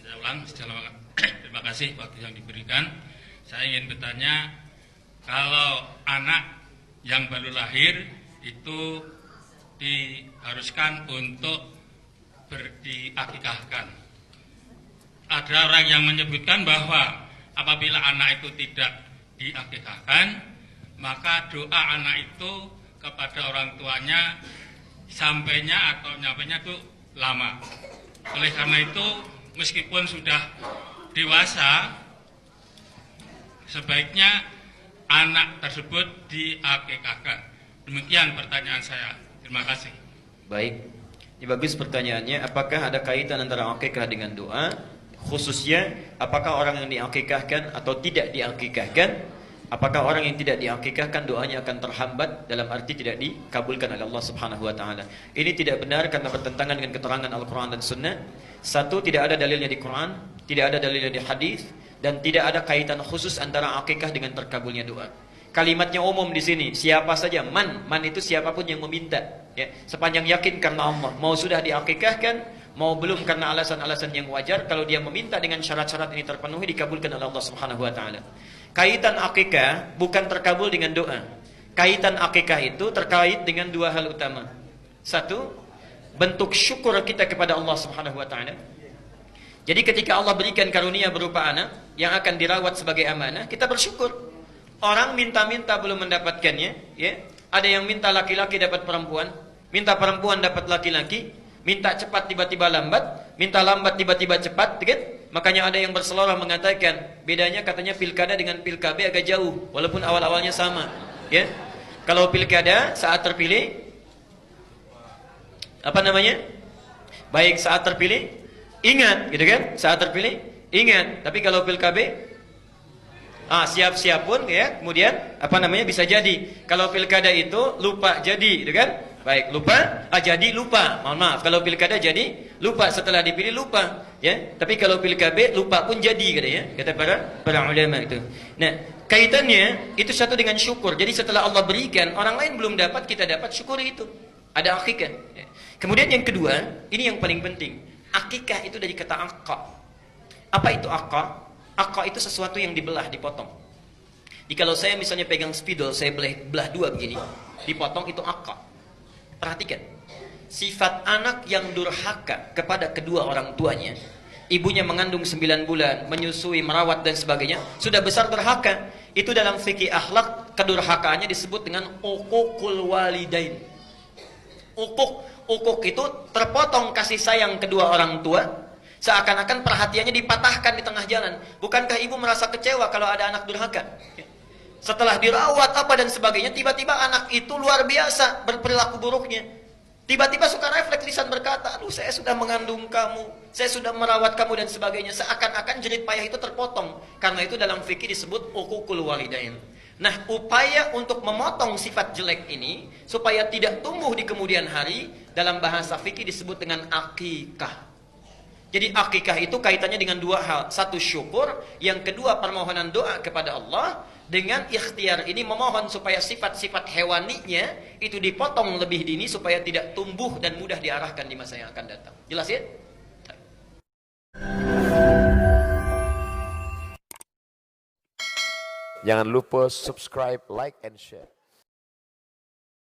Saya ulang, terima kasih waktu yang diberikan. Saya ingin bertanya, kalau anak yang baru lahir itu diharuskan untuk diakikahkan. Ada orang yang menyebutkan bahwa apabila anak itu tidak diakikahkan, maka doa anak itu kepada orang tuanya sampainya atau nyampainya itu lama. Oleh karena itu, meskipun sudah dewasa, sebaiknya anak tersebut diakikahkan. Demikian pertanyaan saya. Terima kasih. Baik, ini bagus pertanyaannya. Apakah ada kaitan antara akikah dengan doa? Khususnya, apakah orang yang diakikahkan atau tidak diakikahkan? Apakah orang yang tidak diakikahkan doanya akan terhambat, dalam arti tidak dikabulkan oleh Allah Subhanahu wa taala? Ini tidak benar karena bertentangan dengan keterangan Al-Qur'an dan Sunnah. Satu, tidak ada dalilnya di Quran, tidak ada dalilnya di hadis, dan tidak ada kaitan khusus antara akikah dengan terkabulnya doa. Kalimatnya umum di sini, siapa saja, man itu siapapun yang meminta, ya, sepanjang yakin karena Allah, mau sudah diakikahkan, mau belum karena alasan-alasan yang wajar, kalau dia meminta dengan syarat-syarat ini terpenuhi, dikabulkan oleh Allah Subhanahu wa taala. Kaitan akikah bukan terkabul dengan doa. Kaitan akikah itu terkait dengan dua hal utama. Satu, bentuk syukur kita kepada Allah Subhanahu wa taala. Jadi ketika Allah berikan karunia berupa anak yang akan dirawat sebagai amanah, kita bersyukur. Orang minta-minta belum mendapatkannya, ya. Ada yang minta laki-laki dapat perempuan, minta perempuan dapat laki-laki, minta cepat tiba-tiba lambat, minta lambat tiba-tiba cepat, kan? Makanya ada yang berseloroh mengatakan, bedanya katanya pilkada dengan pilkabe agak jauh, walaupun awal-awalnya sama, ya. Kalau pilkada saat terpilih, apa namanya? Baik saat terpilih, ingat, gitu kan? Saat terpilih, ingat. Tapi kalau pilkabe, siap-siap pun, ya. Kemudian apa namanya, bisa jadi. Kalau pilkada itu lupa jadi, gitu kan? Baik, lupa, jadi lupa. Mohon maaf, kalau pilkada jadi lupa, setelah dipilih lupa, ya. Tapi kalau pilkabe lupa pun jadi, kata para ulama itu. Nah, kaitannya itu satu dengan syukur. Jadi setelah Allah berikan, orang lain belum dapat, kita dapat, syukuri itu. Ada akikah. Ya. Kemudian yang kedua, ini yang paling penting. Akikah itu dari kata akqa. Apa itu akqa? Akqa itu sesuatu yang dibelah, dipotong. Jadi kalau saya misalnya pegang spidol, saya belah dua begini, dipotong, itu akqa. Perhatikan, sifat anak yang durhaka kepada kedua orang tuanya, ibunya mengandung 9 bulan, menyusui, merawat dan sebagainya, sudah besar durhaka. Itu dalam fikih akhlak, kedurhakaannya disebut dengan uququl walidain. Uquq itu terpotong kasih sayang kedua orang tua, seakan-akan perhatiannya dipatahkan di tengah jalan. Bukankah ibu merasa kecewa kalau ada anak durhaka? Setelah dirawat apa dan sebagainya, tiba-tiba anak itu luar biasa berperilaku buruknya. Tiba-tiba suka refleks lisan berkata, aduh saya sudah mengandung kamu, saya sudah merawat kamu dan sebagainya. Seakan-akan jerih payah itu terpotong. Karena itu dalam fikih disebut uququl walidain. Nah, upaya untuk memotong sifat jelek ini supaya tidak tumbuh di kemudian hari, dalam bahasa fikih disebut dengan akikah. Jadi akikah itu kaitannya dengan dua hal. Satu, syukur. Yang kedua, permohonan doa kepada Allah. Dengan ikhtiar ini memohon supaya sifat-sifat hewaninya itu dipotong lebih dini supaya tidak tumbuh dan mudah diarahkan di masa yang akan datang. Jelas ya? Jangan lupa subscribe, like, and share.